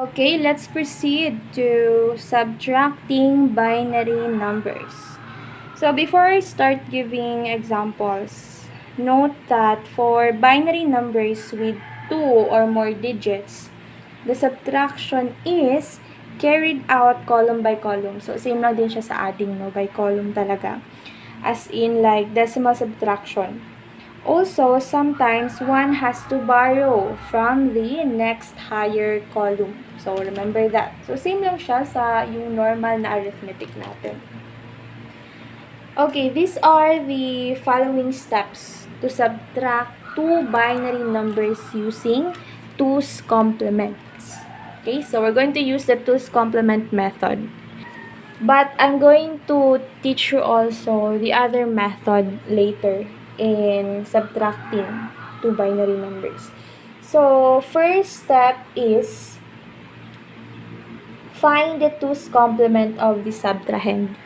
Okay, let's proceed to subtracting binary numbers. So before I start giving examples, note that for binary numbers with 2 or more digits, the subtraction is carried out column by column. So same lang din siya sa adding, no? By column talaga. As in like decimal subtraction. Also, sometimes one has to borrow from the next higher column. So, remember that. So, same lang siya sa yung normal na arithmetic natin. Okay, these are the following steps to subtract two binary numbers using 2's complements. Okay, so we're going to use the 2's complement method. But I'm going to teach you also the other method later in subtracting two binary numbers. So, first step is find the 2's complement of the subtrahend.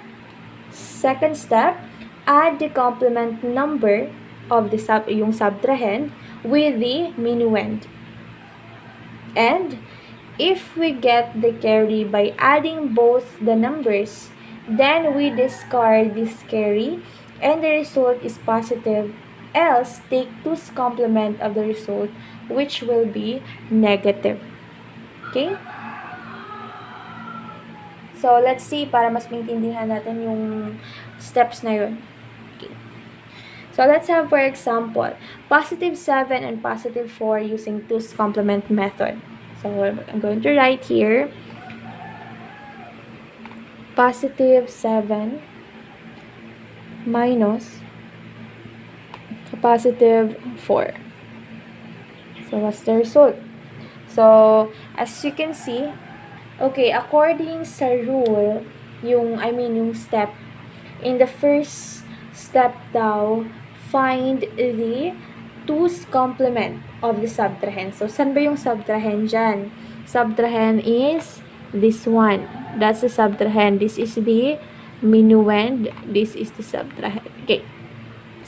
Second step, add the complement number of the subtrahend with the minuend. And if we get the carry by adding both the numbers, then we discard this carry and the result is positive. Else, take 2's complement of the result, which will be negative. Okay? So, let's see para mas maintindihan natin yung steps na yun. Okay. So, let's have, for example, positive 7 and positive 4 using 2's complement method. So, I'm going to write here positive 7 minus positive 4. So, what's the result? So, as you can see, okay, according sa rule, yung step, in the first step daw, find the 2's complement of the subtrahend. So, saan ba yung subtrahend dyan? Subtrahend is this one. That's the subtrahend. This is the minuend. This is the subtrahend. Okay.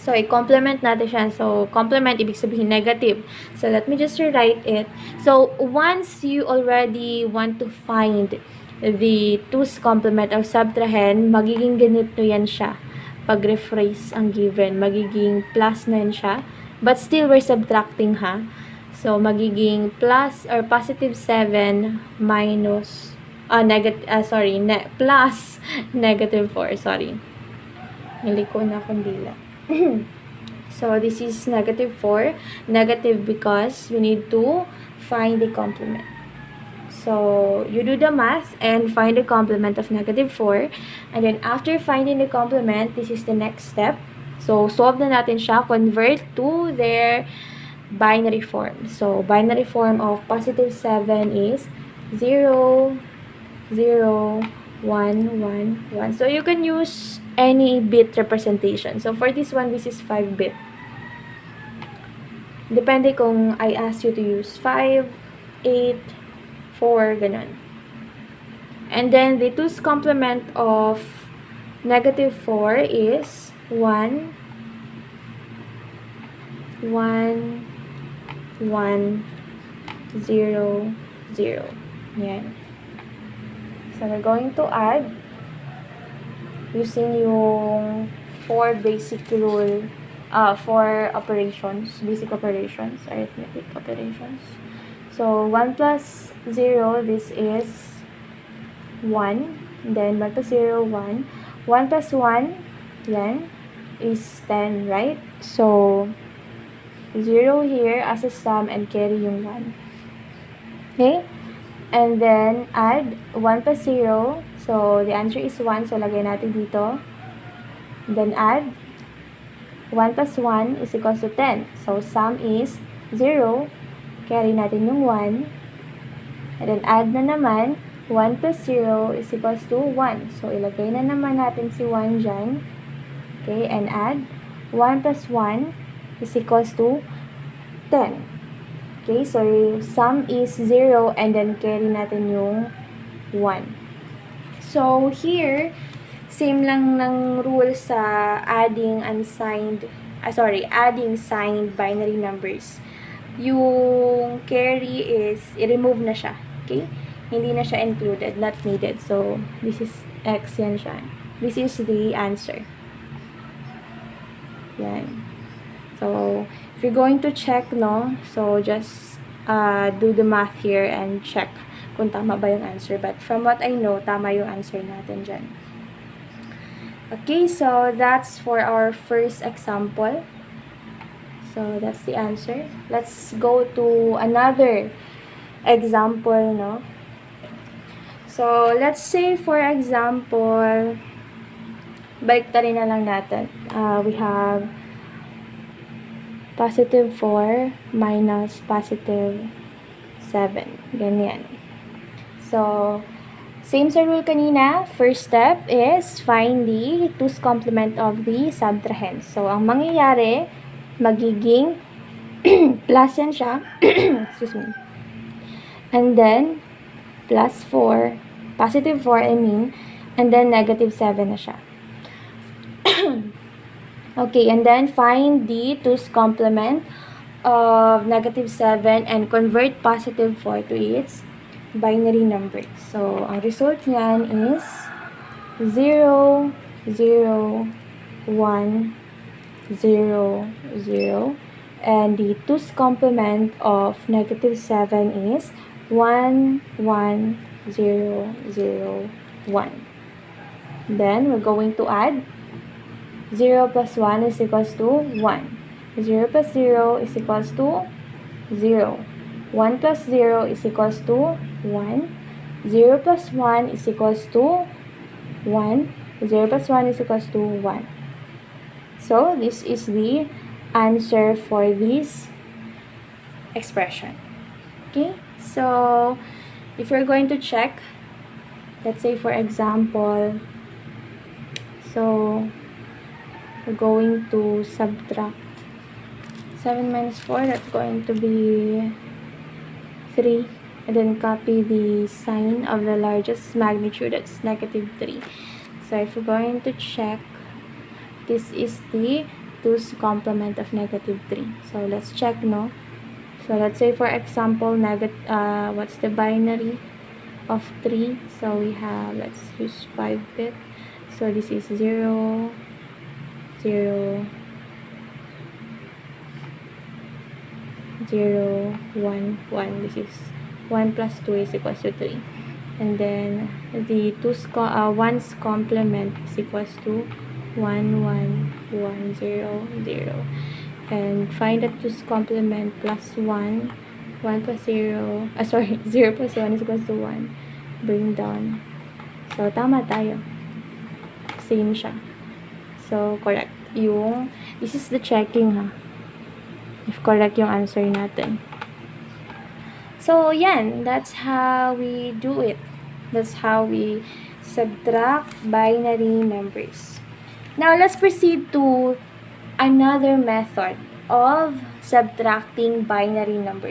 So, i-complement natin siya. So, complement, ibig sabihin negative. So, let me just rewrite it. So, once you already want to find the 2's complement of subtrahend, magiging ganito yan siya. Pag rephrase ang given, magiging plus na yan siya. But still, we're subtracting, ha? So, magiging plus or positive 7 minus, plus negative 4, sorry. Niliko na akong dila. So, this is negative 4. Negative because we need to find the complement. So, you do the math and find the complement of negative 4. And then, after finding the complement, this is the next step. So, solve na natin siya. Convert to their binary form. So, binary form of positive 7 is 0, 0, 1, 1, 1. So, you can use any bit representation. So, for this one, this is 5-bit. Depende kung I ask you to use 5, 8, 4, ganun. And then, the 2's complement of negative 4 is 1, 1, 1, 0, 0. Yan. So, we're going to add using yung 4 basic rule, 4 operations, basic operations, arithmetic operations. So, 1 plus 0, this is 1. Then, 1 plus 0, 1. 1 plus 1, yan, is 10, right? So, 0 here as a sum and carry yung 1. Okay? And then, add 1 plus 0. So, the answer is 1. So, lagay natin dito. Then, add 1 plus 1 is equals to 10. So, sum is 0. Carry natin yung 1. And then, add na naman. 1 plus 0 is equals to 1. So, ilagay na naman natin si 1 dyan. Okay? And add 1 plus 1 is equals to 10. Okay? So, sum is 0 and then carry natin yung 1. So, here, same lang ng rule sa adding signed binary numbers. Yung carry is, i-remove na siya. Okay? hindi na siya included, not needed. So, this is x yan siya. This is the answer. Yan. So, if you're going to check, no, so just do the math here and check kung tama ba yung answer. But from what I know, tama yung answer natin dyan. Okay, so that's for our first example. So, that's the answer. Let's go to another example, no? So, let's say, for example, baliktarin na lang natin. We have positive 4 minus positive 7. Ganyan. So, same sa rule kanina. First step is find the 2's complement of the subtrahend. So, ang mangyayari, magiging plus yan siya. Excuse me. And then, plus 4, positive 4, I mean, and then negative 7 na siya. Okay, and then find the 2's complement of negative 7 and convert positive 4 to its binary number. So, ang result niyan is 0, 0, 1, 0, 0, and the 2's complement of negative 7 is 1, 1, 0, 0, 1. Then, we're going to add 0 plus 1 is equals to 1. 0 plus 0 is equals to 0. 1 plus 0 is equals to 1. 0 plus 1 is equals to 1. 0 plus 1 is equals to 1. So, this is the answer for this expression. Okay? So, if you're going to check, let's say for example, so, we're going to subtract 7 minus 4, that's going to be 3, and then copy the sign of the largest magnitude, that's negative 3. So if we're going to check, this is the 2's complement of negative 3. So let's check, no? So let's say for example, what's the binary of 3? So we have, let's use 5-bit. So this is 0, 0, 0, 1, 1. This is 1 plus 2 is equals to 3. And then the 1's complement is equals to 1, 1, 1, 0, 0. And find the 2's complement plus 1, 1 plus 0, 0 plus 1 is equals to 1. Bring down. So, tama tayo. Same siya. So, correct. This is the checking, ha. If correct yung answer natin. So, yan. That's how we do it. That's how we subtract binary numbers. Now, let's proceed to another method of subtracting binary numbers.